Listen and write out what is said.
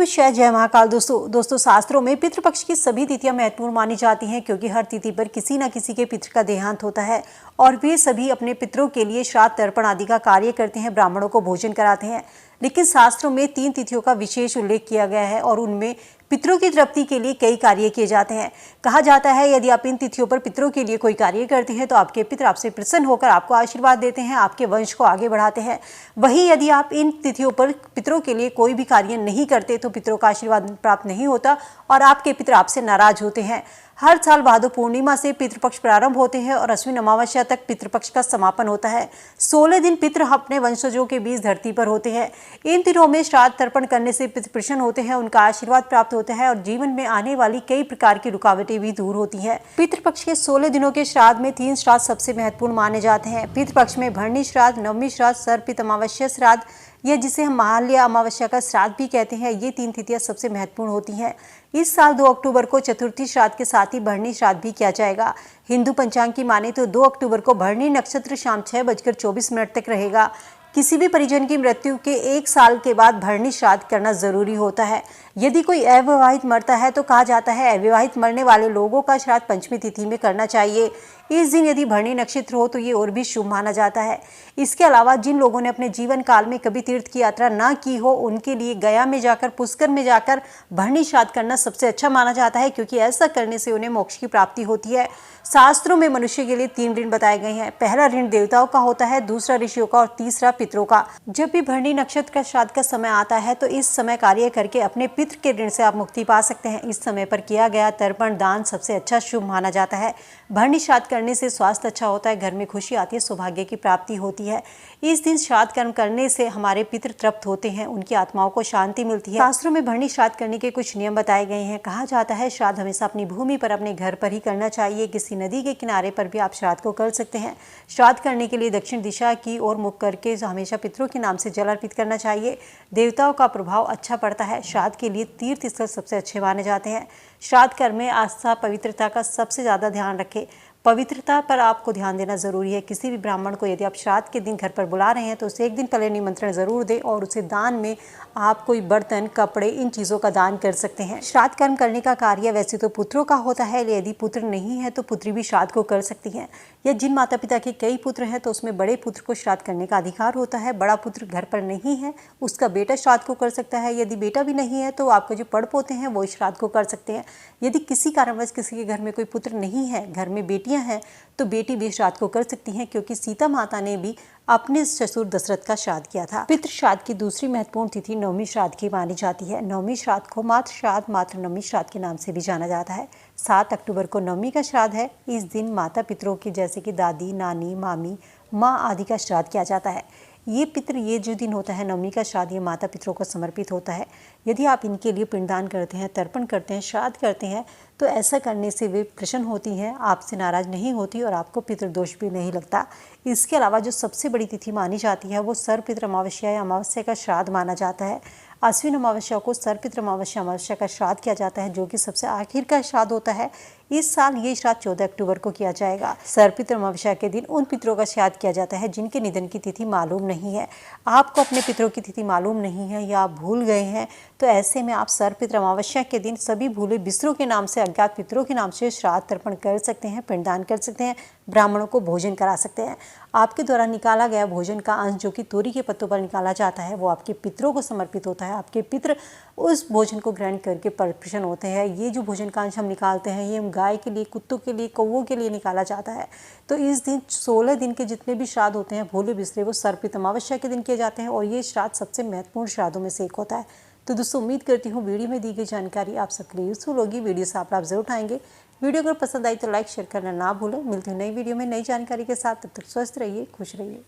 नमः जय महाकाल। दोस्तों शास्त्रों में पितृपक्ष की सभी तिथियां महत्वपूर्ण मानी जाती हैं क्योंकि हर तिथि पर किसी न किसी के पितृ का देहांत होता है और वे सभी अपने पितरों के लिए श्राद्ध तर्पण आदि का कार्य करते हैं, ब्राह्मणों को भोजन कराते हैं। लेकिन शास्त्रों में 3 तिथियों का विशेष उल्लेख किया गया है और उनमें पितरों की तृप्ति के लिए कई कार्य किए जाते हैं। कहा जाता है यदि आप इन तिथियों पर पितरों के लिए कोई कार्य करते हैं तो आपके पितर आपसे प्रसन्न होकर आपको आशीर्वाद देते हैं, आपके वंश को आगे बढ़ाते हैं। वहीं यदि आप इन तिथियों पर पितरों के लिए कोई भी कार्य नहीं करते तो पितरों का आशीर्वाद प्राप्त नहीं होता और आपके पितर आपसे नाराज होते हैं। हर साल भादो पूर्णिमा से पितृपक्ष प्रारंभ होते हैं और अश्विन अमावस्या तक पितृपक्ष का समापन होता है। 16 दिन पितर अपने वंशजों के बीच धरती पर होते हैं। इन दिनों में श्राद्ध तर्पण करने से पितर प्रसन्न होते हैं, उनका आशीर्वाद प्राप्त होता है और जीवन में आने वाली कई प्रकार की रुकावटें भी दूर होती हैं। पितृपक्ष के 16 दिनों के श्राद्ध में 3 श्राद्ध सबसे महत्वपूर्ण माने जाते हैं। पितृपक्ष में भरणी श्राद्ध, नवमी श्राद्ध, सर्पित अमावस्या श्राद्ध या जिसे हम महालया अमावस्या का श्राद्ध भी कहते हैं, ये 3 तिथियां सबसे महत्वपूर्ण होती हैं। इस साल 2 अक्टूबर को चतुर्थी श्राद्ध के साथ ही भरणी श्राद्ध भी किया जाएगा। हिंदू पंचांग की माने तो 2 अक्टूबर को भरणी नक्षत्र शाम 6:24 तक रहेगा। किसी भी परिजन की मृत्यु के 1 साल के बाद भरणी श्राद्ध करना जरूरी होता है। यदि कोई अविवाहित मरता है तो कहा जाता है अविवाहित मरने वाले लोगों का श्राद्ध पंचमी तिथि में करना चाहिए। इस दिन यदि भरणी नक्षत्र हो तो ये और भी शुभ माना जाता है। इसके अलावा जिन लोगों ने अपने जीवन काल में कभी तीर्थ की यात्रा ना की हो उनके लिए गया में जाकर, पुष्कर में जाकर भरणी श्राद्ध करना सबसे अच्छा माना जाता है क्योंकि ऐसा करने से उन्हें मोक्ष की प्राप्ति होती है। शास्त्रों में मनुष्य के लिए 3 ऋण बताए गए हैं। पहला ऋण देवताओं का होता है, दूसरा ऋषियों का और तीसरा पितरों का। जब भी भरणी नक्षत्र का श्राद्ध का समय आता है तो इस समय कार्य करके अपने पितृ के ऋण से आप मुक्ति पा सकते हैं। इस समय पर किया गया तर्पण दान सबसे अच्छा शुभ माना जाता है। भरणी श्राद्ध करने से स्वास्थ्य अच्छा होता है, घर में खुशी आती है, सौभाग्य की प्राप्ति होती है। इस दिन श्राद्ध कर्म करने से हमारे पितृ तृप्त होते हैं, उनकी आत्माओं को शांति मिलती है। शास्त्रों में भरणी श्राद्ध करने के कुछ नियम बताए गए हैं। कहा जाता है श्राद्ध हमेशा अपनी भूमि पर, अपने घर पर ही करना चाहिए। किसी नदी के किनारे पर भी आप श्राद्ध को कर सकते हैं। श्राद्ध करने के लिए दक्षिण दिशा की ओर मुख करके हमेशा पितरों के नाम से जल अर्पित करना चाहिए। देवताओं का प्रभाव अच्छा पड़ता है। श्राद्ध के लिए तीर्थ स्थल सबसे अच्छे माने जाते हैं। श्राद्ध कर्म में आस्था पवित्रता का सबसे ज़्यादा ध्यान रखें। पवित्रता पर आपको ध्यान देना जरूरी है। किसी भी ब्राह्मण को यदि आप श्राद्ध के दिन घर पर बुला रहे हैं तो उसे 1 दिन पहले निमंत्रण जरूर दें और उसे दान में आप कोई बर्तन, कपड़े, इन चीज़ों का दान कर सकते हैं। श्राद्ध कर्म करने का कार्य वैसे तो पुत्रों का होता है, यदि पुत्र नहीं है तो पुत्री भी श्राद्ध को कर सकती हैं। या जिन माता पिता के कई पुत्र हैं तो उसमें बड़े पुत्र को श्राद्ध करने का अधिकार होता है। बड़ा पुत्र घर पर नहीं है, उसका बेटा श्राद्ध को कर सकता है। यदि बेटा भी नहीं है तो आपके जो पड़पोते हैं वो श्राद्ध को कर सकते हैं। यदि किसी कारणवश किसी के घर में कोई पुत्र नहीं है, घर में बेटियां हैं, तो बेटी भी श्राद्ध को कर सकती हैं क्योंकि सीता माता ने भी अपने ससुर दशरथ का श्राद्ध किया था। पितृ श्राद्ध की दूसरी महत्वपूर्ण तिथि नवमी श्राद्ध की मानी जाती है। नवमी श्राद्ध को मातृ श्राद्ध, मातृ नवमी श्राद्ध के नाम से भी जाना जाता है। 7 अक्टूबर को नवमी का श्राद्ध है। इस दिन माता पितरों की जैसे कि दादी, नानी, मामी, माँ आदि का श्राद्ध किया जाता है। ये जो दिन होता है नवमी का श्राद्ध, ये माता पितरों को समर्पित होता है। यदि आप इनके लिए पिंडदान करते हैं, तर्पण करते हैं, श्राद्ध करते हैं तो ऐसा करने से वे प्रसन्न होती हैं, आपसे नाराज नहीं होती और आपको पितृदोष भी नहीं लगता। इसके अलावा जो सबसे बड़ी तिथि मानी जाती है वो सर्पित्र अमावस्या या अमावस्या का श्राद्ध माना जाता है। अश्विन अमावस्या को सर्पित्र अमावस्या का श्राद्ध किया जाता है जो कि सबसे आखिर का श्राद्ध होता है। इस साल ये श्राद्ध 14 अक्टूबर को किया जाएगा। सर्पित्र अमावस्या के दिन उन पितरों का श्राद्ध किया जाता है जिनके निधन की तिथि मालूम नहीं है। आपको अपने पितरों की तिथि मालूम नहीं है या आप भूल गए हैं तो ऐसे में आप सर्पित्र अमावस्या के दिन सभी भूले बिसरों के नाम से, अज्ञात पितरों के नाम से श्राद्ध तर्पण कर सकते हैं, पिंडदान कर सकते हैं, ब्राह्मणों को भोजन करा सकते हैं। आपके द्वारा निकाला गया भोजन का अंश जो कि तोरी के पत्तों पर निकाला जाता है वो आपके पितरों को समर्पित होता है। आपके पितर उस भोजन को ग्रहण करके प्रसन्न होते हैं। ये जो भोजन का अंश हम निकालते हैं ये गाय के लिए, कुत्तों के लिए, कौवों के लिए निकाला जाता है। तो इस दिन 16 दिन के जितने भी श्राद्ध होते हैं भूले बिसरे वो सर्पित अमावस्या के दिन किए जाते हैं और ये श्राद्ध सबसे महत्वपूर्ण श्राद्धों में से एक होता है। तो दोस्तों उम्मीद करती हूँ वीडियो में दी गई जानकारी आप सबके लिए यूजफुल होगी। वीडियो से आप लाभ जरूर उठाएंगे। वीडियो अगर पसंद आई तो लाइक शेयर करना ना भूलें। मिलती हूँ नई वीडियो में नई जानकारी के साथ। तब तक स्वस्थ रहिए, खुश रहिए।